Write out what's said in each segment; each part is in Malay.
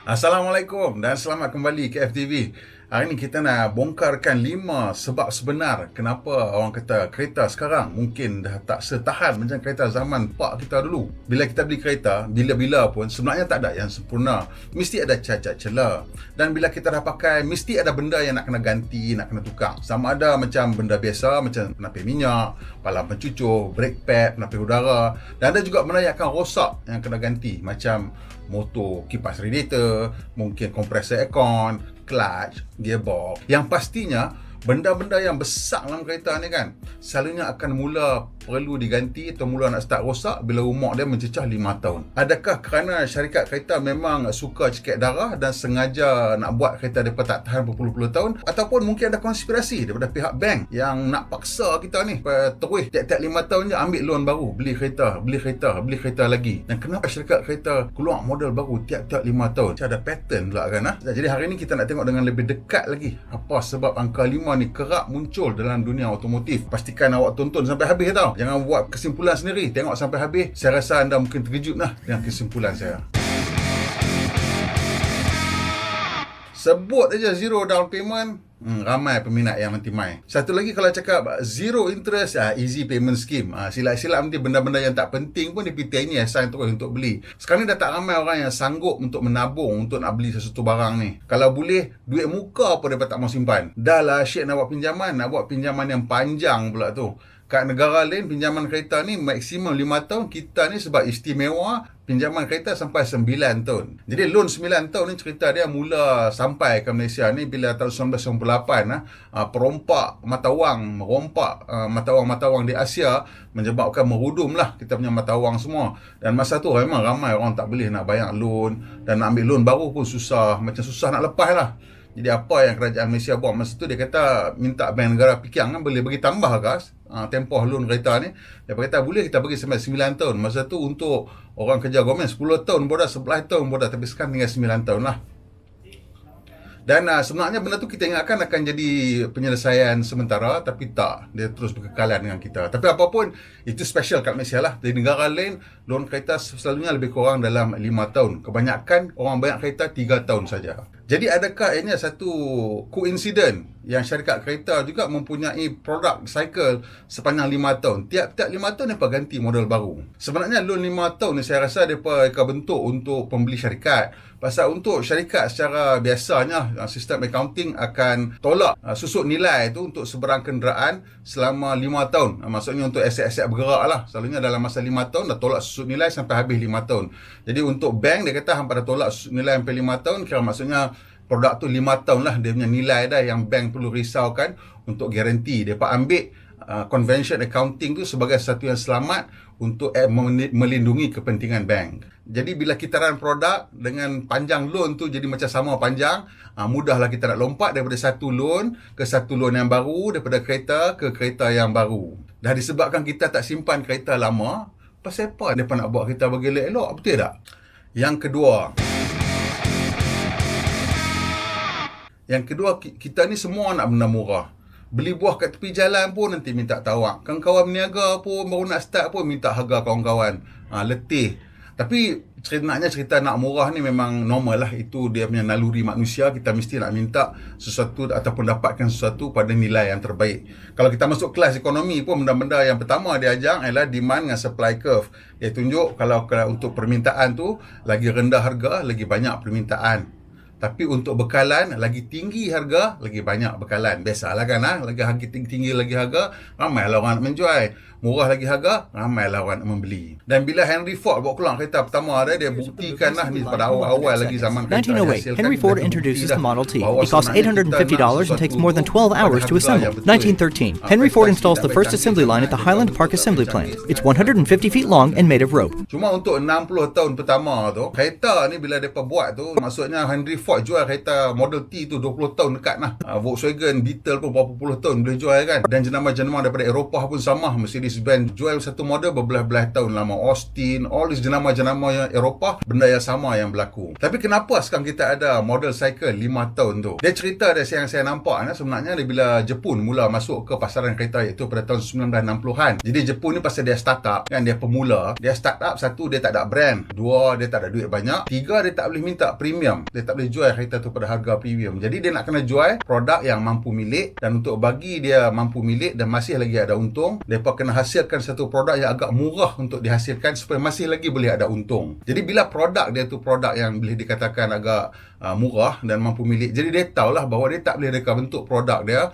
Assalamualaikum dan selamat kembali ke FTV. Hari ini kita nak bongkarkan 5 sebab sebenar kenapa orang kata kereta sekarang mungkin dah tak setahan macam kereta zaman pak kita dulu. Bila kita beli kereta, bila-bila pun sebenarnya tak ada yang sempurna. Mesti ada cacat celah. Dan bila kita dah pakai, mesti ada benda yang nak kena ganti, nak kena tukar. Sama ada macam benda biasa, macam penapis minyak, palang pencucur, brake pad, penapis udara. Dan ada juga benda yang akan rosak yang kena ganti. Macam motor, kipas radiator, mungkin kompresor aircon, clutch, gearbox. Yang pastinya benda-benda yang besar dalam kereta ni kan selalunya akan mula perlu diganti atau mula nak start rosak bila umur dia mencecah 5 tahun. Adakah kerana syarikat kereta memang suka cekik darah dan sengaja nak buat kereta mereka tak tahan berpuluh-puluh tahun, ataupun mungkin ada konspirasi daripada pihak bank yang nak paksa kita ni terus tiap-tiap 5 tahun je ambil loan baru, beli kereta lagi. Dan kenapa syarikat kereta keluar model baru tiap-tiap 5 tahun? Macam ada pattern pula kan. Jadi hari ni kita nak tengok dengan lebih dekat lagi apa sebab angka 5 ni kerap muncul dalam dunia otomotif. Pastikan awak tonton sampai habis tau. Jangan buat kesimpulan sendiri. Tengok sampai habis. Saya rasa anda mungkin terkejut lah dengan kesimpulan saya. Sebut aja zero down payment, ramai peminat yang nanti mai. Satu lagi kalau cakap zero interest, easy payment scheme. Silap-silap nanti benda-benda yang tak penting pun DPT ini assign terus untuk beli. Sekarang ni dah tak ramai orang yang sanggup untuk menabung untuk nak beli sesuatu barang ni. Kalau boleh, duit muka pun dia tak mau simpan. Dah lah asyik nak buat pinjaman yang panjang pula tu. Kat negara lain, pinjaman kereta ni maksimum 5 tahun. Kita ni sebab istimewa, pinjaman kereta sampai 9 tahun. Jadi loan 9 tahun ni cerita dia mula sampai ke Malaysia ni bila tahun 1998 perompak mata wang merompak mata wang di Asia, menyebabkan merudum lah kita punya mata wang semua. Dan masa tu memang ramai orang tak boleh nak bayar loan, dan nak ambil loan baru pun susah, macam susah nak lepas lah. Jadi apa yang kerajaan Malaysia buat masa tu, dia kata minta Bank Negara Pekiang kan boleh bagi tambah gas tempoh loan kereta ni. Dia kata boleh kita bagi sampai 9 tahun. Masa tu untuk orang kerja government 10 tahun bodah, 11 tahun bodah, tapi sekarang tinggal 9 tahun lah. Dan sebenarnya benda tu kita ingatkan akan jadi penyelesaian sementara, tapi tak. Dia terus berkekalan dengan kita. Tapi apapun, itu special kat Malaysia lah. Di negara lain, loan kereta selalunya lebih kurang dalam 5 tahun. Kebanyakan orang bayar kereta 3 tahun saja. Jadi adakah ini satu coincidence yang syarikat kereta juga mempunyai produk cycle sepanjang 5 tahun. Tiap-tiap 5 tahun mereka ganti model baru. Sebenarnya loan 5 tahun ni saya rasa mereka bentuk untuk pembeli syarikat. Pasal untuk syarikat secara biasanya sistem accounting akan tolak susut nilai tu untuk seberang kenderaan selama 5 tahun. Maksudnya untuk aset-aset bergerak lah. Selalunya dalam masa 5 tahun dah tolak susut nilai sampai habis 5 tahun. Jadi untuk bank dia kata hampa dah tolak susut nilai sampai 5 tahun, kira maksudnya produk tu 5 tahun lah dia punya nilai dah, yang bank perlu risaukan untuk garanti. Dia ambil convention accounting tu sebagai satu yang selamat untuk melindungi kepentingan bank. Jadi bila kita run produk dengan panjang loan tu jadi macam sama panjang, mudahlah kita nak lompat daripada satu loan ke satu loan yang baru, daripada kereta ke kereta yang baru. Dah disebabkan kita tak simpan kereta lama, pasal apa mereka nak buat kereta bagi elok-elok, betul tak? Yang kedua, kita ni semua nak benda murah. Beli buah kat tepi jalan pun nanti minta tawak. Kawan-kawan berniaga pun baru nak start pun minta harga kawan-kawan. Letih. Tapi cerita nak murah ni memang normal lah. Itu dia punya naluri manusia. Kita mesti nak minta sesuatu ataupun dapatkan sesuatu pada nilai yang terbaik. Kalau kita masuk kelas ekonomi pun, benda-benda yang pertama dia ajar ialah demand dengan supply curve. Dia tunjuk kalau untuk permintaan tu lagi rendah harga, lagi banyak permintaan. Tapi untuk bekalan, lagi tinggi harga, lagi banyak bekalan. Biasalah kan, lagi harga tinggi lagi harga, ramailah orang nak menjual. Murah lagi harga, ramailah orang nak membeli. Dan bila Henry Ford bawa keluar kereta pertama dia buktikan lah ni pada awal-awal lagi zaman kereta 1908, Henry Ford introduces the Model T. It costs $850 and takes more than 12 hours to assemble. 1913, Henry Ford installs the first assembly line at the Highland Park Assembly Plant. It's 150 feet long and made of rope. Cuma untuk 60 tahun pertama tu, kereta ni bila mereka buat tu, maksudnya Henry Ford record jual kereta Model T tu 20 tahun dekat lah. Volkswagen Beetle pun berapa puluh tahun boleh jual kan. Dan jenama-jenama daripada Eropah pun sama. Mercedes-Benz jual satu model berbelah-belah tahun lama. Austin, all these jenama-jenama yang Eropah, benda yang sama yang berlaku. Tapi kenapa sekarang kita ada model cycle 5 tahun tu? Dia cerita dia yang saya nampak sebenarnya dia bila Jepun mula masuk ke pasaran kereta iaitu pada tahun 1960-an. Jadi Jepun ni pasal dia startup kan, dia pemula. Dia startup, satu dia tak ada brand, dua dia tak ada duit banyak, tiga dia tak boleh minta premium. Dia tak boleh jual kereta tu pada harga premium. Jadi dia nak kena jual produk yang mampu milik, dan untuk bagi dia mampu milik dan masih lagi ada untung, mereka kena hasilkan satu produk yang agak murah untuk dihasilkan supaya masih lagi boleh ada untung. Jadi bila produk dia tu produk yang boleh dikatakan agak murah dan mampu milik, jadi dia tahulah bahawa dia tak boleh reka bentuk produk dia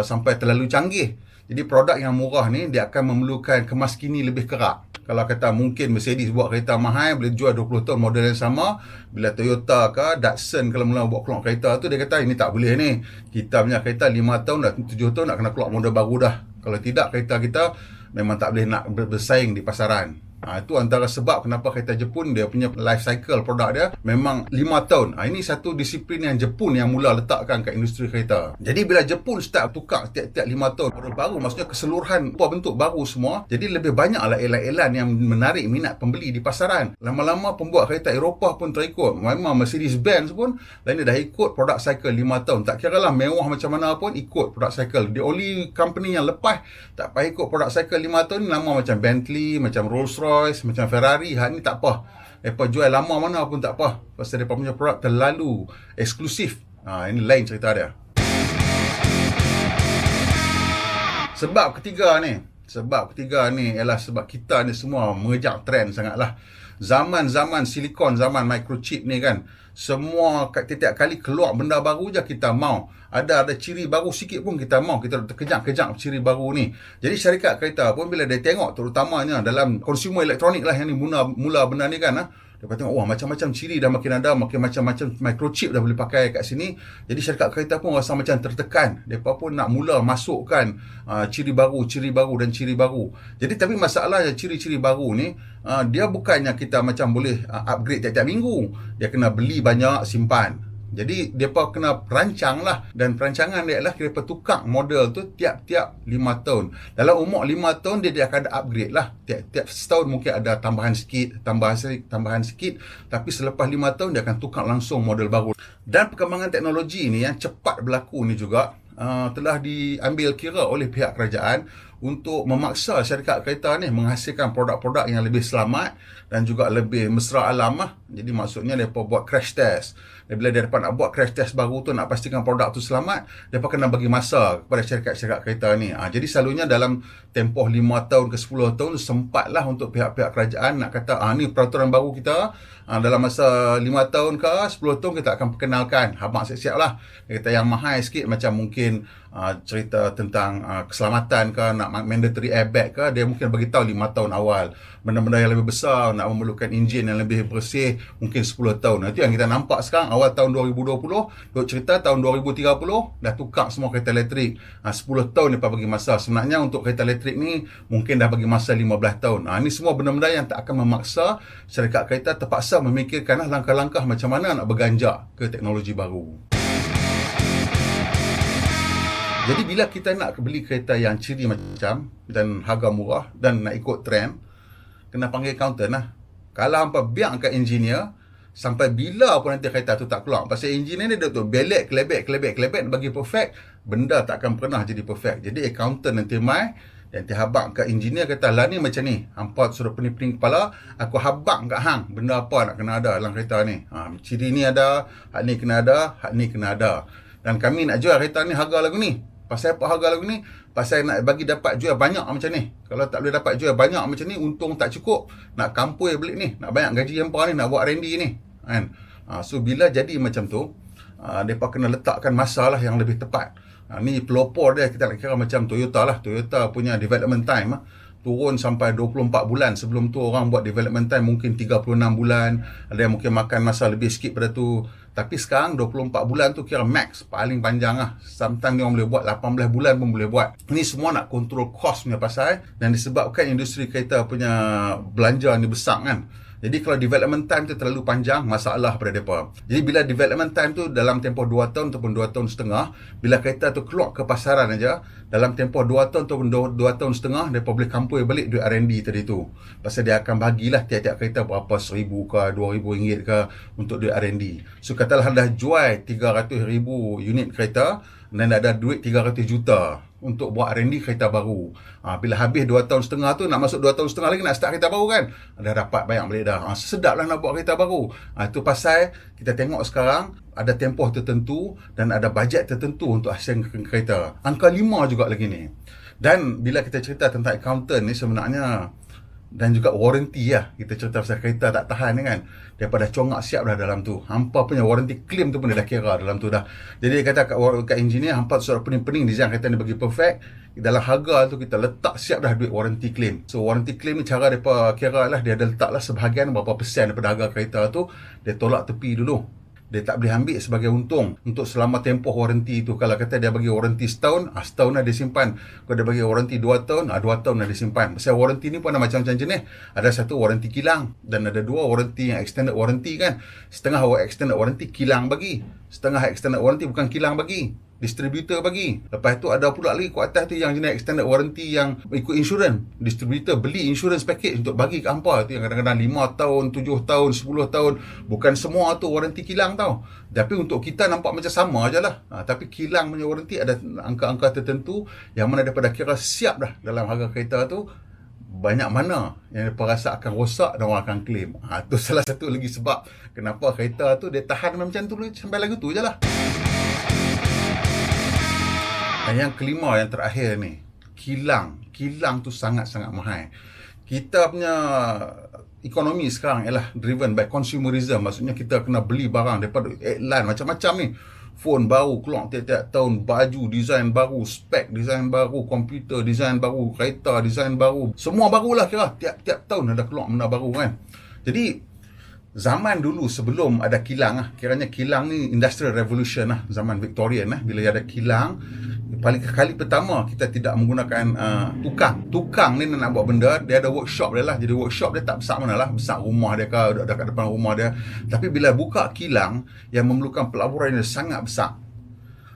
sampai terlalu canggih. Jadi produk yang murah ni dia akan memerlukan kemaskini lebih kerak. Kalau kata mungkin Mercedes buat kereta mahal boleh jual 20 tahun model yang sama, bila Toyota ke Datsun kalau mula buat keluar kereta tu dia kata ini tak boleh ni. Kita punya kereta 5 tahun dah 7 tahun nak kena keluar model baru dah. Kalau tidak kereta kita memang tak boleh nak bersaing di pasaran. Itu antara sebab kenapa kereta Jepun dia punya life cycle produk dia memang 5 tahun. Ini satu disiplin yang Jepun yang mula letakkan kat industri kereta. Jadi bila Jepun start tukar tiap-tiap 5 tahun model baru, maksudnya keseluruhan bentuk baru semua, jadi lebih banyaklah elan-elan yang menarik minat pembeli di pasaran. Lama-lama pembuat kereta Eropah pun terikut. Memang Mercedes-Benz pun lain dah ikut produk cycle 5 tahun. Tak kira lah mewah macam mana pun ikut produk cycle. The only company yang lepas tak payah ikut produk cycle 5 tahun ni lama macam Bentley, macam Rolls-Royce, macam Ferrari. Hal ni tak apa. Mereka jual lama mana pun tak apa. Pasal mereka punya produk terlalu eksklusif. Ini lain cerita dia. Sebab ketiga ni ialah sebab kita ni semua mengejar trend sangatlah. Zaman-zaman silikon, zaman microchip ni kan, semua tiap-tiap kali keluar benda baru je kita mau. Ada ciri baru sikit pun kita mau. Kita terkejap-kejap ciri baru ni. Jadi syarikat kereta pun bila dia tengok, terutamanya dalam consumer elektronik lah yang ni mula benda ni kan, dia tengok, wah macam-macam ciri dah makin ada, makin macam-macam microchip dah boleh pakai kat sini. Jadi syarikat kereta pun rasa macam tertekan. Mereka pun nak mula masukkan ciri baru. Jadi tapi masalahnya ciri-ciri baru ni, dia bukannya kita macam boleh upgrade tiap-tiap minggu. Dia kena beli banyak, simpan. Jadi mereka kena perancang lah. Dan perancangan dia adalah mereka tukar model tu tiap-tiap 5 tahun. Dalam umur 5 tahun dia akan ada upgrade lah. Tiap setahun mungkin ada tambahan sikit. Tapi selepas 5 tahun dia akan tukar langsung model baru. Dan perkembangan teknologi ni yang cepat berlaku ni juga telah diambil kira oleh pihak kerajaan untuk memaksa syarikat kereta ni menghasilkan produk-produk yang lebih selamat dan juga lebih mesra alam lah. Jadi maksudnya mereka buat crash test. Dan bila mereka nak buat crash test baru tu, nak pastikan produk tu selamat, mereka kena bagi masa kepada syarikat-syarikat kereta ni. Jadi selalunya dalam tempoh 5 tahun ke 10 tahun sempatlah untuk pihak-pihak kerajaan nak kata ni peraturan baru kita, dalam masa 5 tahun ke 10 tahun kita akan perkenalkan. Abang siap-siap lah. Dia kata yang mahal sikit macam mungkin cerita tentang keselamatan ke, nak mandatory airbag ke, dia mungkin bagi tahu 5 tahun awal. Benda-benda yang lebih besar, nak memerlukan enjin yang lebih bersih, mungkin 10 tahun. Itu yang kita nampak sekarang awal tahun 2020, duk cerita tahun 2030 dah tukar semua kereta elektrik. 10 tahun dia bagi masa. Sebenarnya untuk kereta elektrik ni mungkin dah bagi masa 15 tahun. Ini semua benda-benda yang tak akan memaksa syarikat kereta terpaksa memikirkan langkah-langkah macam mana nak berganjak ke teknologi baru. Jadi bila kita nak beli kereta yang ciri macam dan harga murah dan nak ikut trend, kena panggil accountant lah. Kalau hampa biar kat engineer, sampai bila pun nanti kereta tu tak keluar. Pasal engineer ni dia tu belek, kelebek bagi perfect, benda tak akan pernah jadi perfect. Jadi accountant nanti mai, nanti habak kat engineer kata, lah ni macam ni, hampa suruh pening-pening kepala, aku habak kat hang, benda apa nak kena ada dalam kereta ni. Ciri ni ada, hak ni kena ada, hak ni kena ada. Dan kami nak jual kereta ni harga lagu ni. Pasal apa harga lagu ni? Pasal nak bagi dapat jual banyak macam ni. Kalau tak boleh dapat jual banyak macam ni, untung tak cukup. Nak kampui beli ni, nak banyak gaji hampa ni, nak buat R&D ni. Kan? So bila jadi macam tu, mereka kena letakkan masa lah yang lebih tepat. Ni pelopor dia, kita nak kira macam Toyota lah. Toyota punya development time turun sampai 24 bulan. Sebelum tu orang buat development time mungkin 36 bulan. Ada yang mungkin makan masa lebih sikit pada tu. Tapi sekarang 24 bulan tu kira max, paling panjang lah. Sometimes dia orang boleh buat 18 bulan pun boleh buat. Ini semua nak kontrol cost punya pasal. Dan disebabkan industri kereta punya belanja ni besar kan. Jadi kalau development time tu terlalu panjang, masalah pada mereka. Jadi bila development time tu dalam tempoh 2 tahun ataupun 2 tahun setengah, bila kereta tu keluar ke pasaran aja, dalam tempoh 2 tahun ataupun 2 tahun setengah, mereka boleh campur balik duit R&D tadi tu. Pasal dia akan bagilah tiap-tiap kereta berapa, RM1,000 ke RM2,000 ke untuk duit R&D. So katalah dah jual 300,000 unit kereta dan ada duit 300 juta untuk buat R&D kereta baru. Bila habis 2 tahun setengah tu, nak masuk 2 tahun setengah lagi nak start kereta baru kan. Dah dapat banyak balik dah. Sedap lah nak buat kereta baru. Itu pasal kita tengok sekarang ada tempoh tertentu dan ada bajet tertentu untuk hasilkan kereta. Angka 5 juga lagi ni. Dan bila kita cerita tentang accountant ni sebenarnya, dan juga warranty lah, kita cerita pasal kereta tak tahan kan, daripada congak siap dah dalam tu. Hampa punya warranty claim tu pun dia dah kira dalam tu dah. Jadi dia kata kat engineer, hampa surat pening-pening design kereta ni bagi perfect, dalam harga tu kita letak siap dah duit warranty claim. So warranty claim ni cara mereka kira lah, dia ada letak lah sebahagian berapa persen daripada harga kereta tu, dia tolak tepi dulu. Dia tak boleh ambil sebagai untung untuk selama tempoh warranty tu. Kalau kata dia bagi warranty setahun, setahun dah dia simpan. Kalau dia bagi warranty 2 tahun, 2 tahun dah dia simpan. Pasal warranty ni pun ada macam-macam jenis. Ada satu warranty kilang dan ada dua warranty yang extended warranty kan. Setengah extended warranty kilang bagi, setengah extended warranty bukan kilang bagi, distributor bagi. Lepas tu ada pula lagi kat atas tu yang jenis extended warranty yang ikut insurans. Distributor beli insurance package untuk bagi ke hampa. Tu yang kadang-kadang 5 tahun, 7 tahun, 10 tahun. Bukan semua tu warranty kilang tau. Tapi untuk kita nampak macam sama je lah. Tapi kilang punya warranty ada angka-angka tertentu yang mana daripada kira siap dah dalam harga kereta tu, banyak mana yang mereka rasa akan rosak dan orang akan claim. Tu salah satu lagi sebab kenapa kereta tu dia tahan macam tu sampai lagu tu je lah. Dan yang kelima, yang terakhir ni, kilang. Kilang tu sangat-sangat mahal. Kita punya ekonomi sekarang ialah driven by consumerism. Maksudnya kita kena beli barang daripada iklan macam-macam ni. Phone baru keluar tiap-tiap tahun, baju design baru, spek design baru, komputer design baru, kereta design baru. Semua barulah kira. Tiap-tiap tahun ada keluar benda baru kan. Jadi zaman dulu sebelum ada kilang, kiranya kilang ni industrial revolution lah, zaman Victorian bila ada kilang, paling kali pertama kita tidak menggunakan tukang ni nak buat benda, dia ada workshop dia lah. Jadi workshop dia tak besar mana lah, besar rumah dia ke, dekat depan rumah dia. Tapi bila buka kilang yang memerlukan pelaburan yang sangat besar,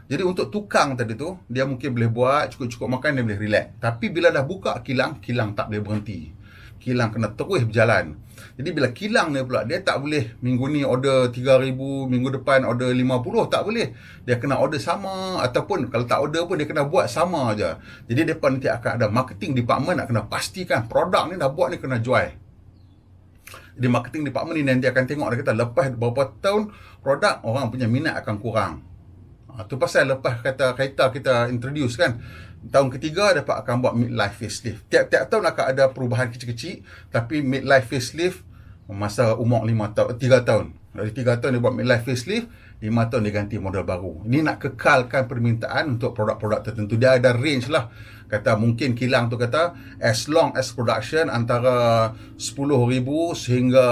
jadi untuk tukang tadi tu, dia mungkin boleh buat cukup-cukup makan, dia boleh relax. Tapi bila dah buka kilang, kilang tak boleh berhenti. Kilang kena terus berjalan. Jadi bila kilang ni pula, dia tak boleh minggu ni order 3,000, minggu depan order 50, tak boleh. Dia kena order sama, ataupun kalau tak order pun dia kena buat sama aja. Jadi depan nanti akan ada marketing department nak kena pastikan produk ni dah buat ni kena jual. Jadi marketing department ni nanti akan tengok, dia kata lepas beberapa tahun produk orang punya minat akan kurang. Tu pasal lepas kata kereta kita introduce kan, tahun ketiga dapat akan buat midlife facelift. Tiap-tiap tahun akan ada perubahan kecil-kecil, tapi midlife facelift masa umur 3 tahun. Dari 3 tahun dia buat midlife facelift, 5 tahun dia ganti model baru. Ini nak kekalkan permintaan untuk produk-produk tertentu. Dia ada range lah. Kata mungkin kilang tu kata as long as production antara 10,000 sehingga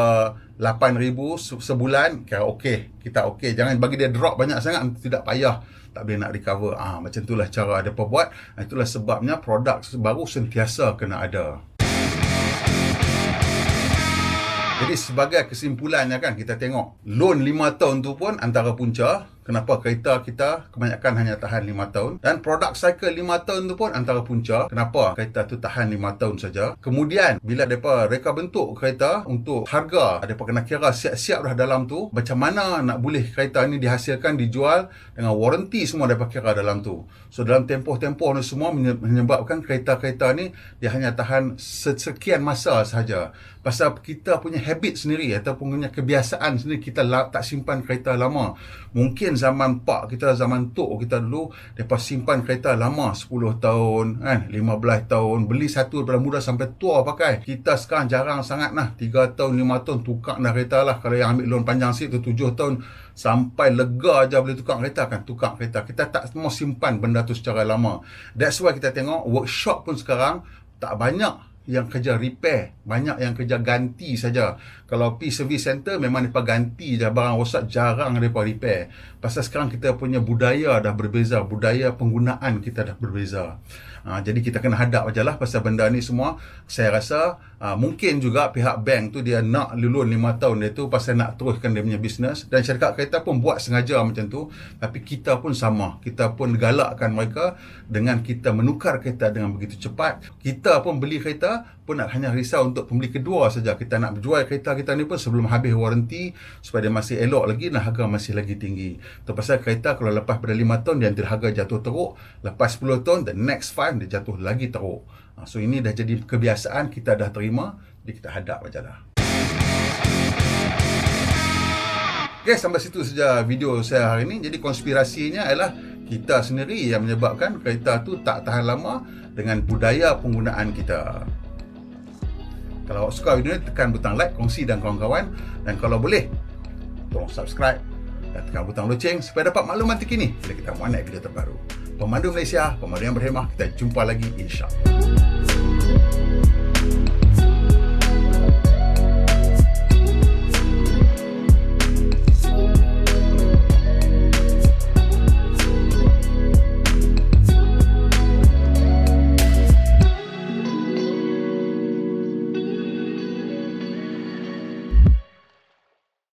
8,000 sebulan, kira okey, kita okey. Jangan bagi dia drop banyak sangat, tidak payah, tak boleh nak recover. Macam itulah cara dia buat. Itulah sebabnya produk baru sentiasa kena ada. Jadi sebagai kesimpulannya kan, kita tengok loan 5 tahun tu pun antara punca kenapa kereta kita kebanyakan hanya tahan 5 tahun. Dan produk cycle 5 tahun tu pun antara punca kenapa kereta tu tahan 5 tahun saja. Kemudian bila mereka reka bentuk kereta untuk harga, mereka kena kira siap-siap dah dalam tu, macam mana nak boleh kereta ni dihasilkan, dijual dengan warranty semua mereka kira dalam tu. So dalam tempoh-tempoh ni semua menyebabkan kereta-kereta ni dia hanya tahan sekian masa sahaja. Pasal kita punya habit sendiri ataupun punya kebiasaan sendiri, kita tak simpan kereta lama. Mungkin zaman pak kita, zaman tok kita dulu, mereka simpan kereta lama 10 tahun, kan? 15 tahun, beli satu daripada muda sampai tua pakai. Kita sekarang jarang sangat lah, 3 tahun, 5 tahun tukar dah kereta lah. Kalau yang ambil loan panjang sikit tu 7 tahun, sampai lega aja boleh tukar kereta kan, tukar kereta. Kita tak mau simpan benda tu secara lama. That's why kita tengok workshop pun sekarang tak banyak yang kerja repair, banyak yang kerja ganti saja. Kalau pergi service center memang mereka ganti je barang rosak, jarang mereka repair. Pasal sekarang kita punya budaya dah berbeza, budaya penggunaan kita dah berbeza. Jadi kita kena hadap aja lah pasal benda ni semua. Saya rasa mungkin juga pihak bank tu dia nak lulun 5 tahun dia tu pasal nak teruskan dia punya bisnes, dan syarikat kereta pun buat sengaja macam tu. Tapi kita pun sama, kita pun galakkan mereka dengan kita menukar kereta dengan begitu cepat. Kita pun beli kereta pun nak hanya risau untuk pembeli kedua saja. Kita nak jual kereta kita ni pun sebelum habis waranti supaya dia masih elok lagi dan harga masih lagi tinggi. Tu pasal kereta kalau lepas pada 5 tahun dia nanti harga jatuh teruk, lepas 10 tahun the next 5 dia jatuh lagi teruk. So ini dah jadi kebiasaan, kita dah terima, jadi kita hadap aja lah. Okay, sampai situ saja video saya hari ini. Jadi konspirasinya adalah kita sendiri yang menyebabkan kereta tu tak tahan lama dengan budaya penggunaan kita. Kalau awak suka video ni, tekan butang like, kongsi dan kawan-kawan, dan kalau boleh tolong subscribe dan tekan butang loceng supaya dapat makluman terkini bila kita buat video terbaru. Pemandu Malaysia, pemandu yang berhemah, kita jumpa lagi insya-Allah.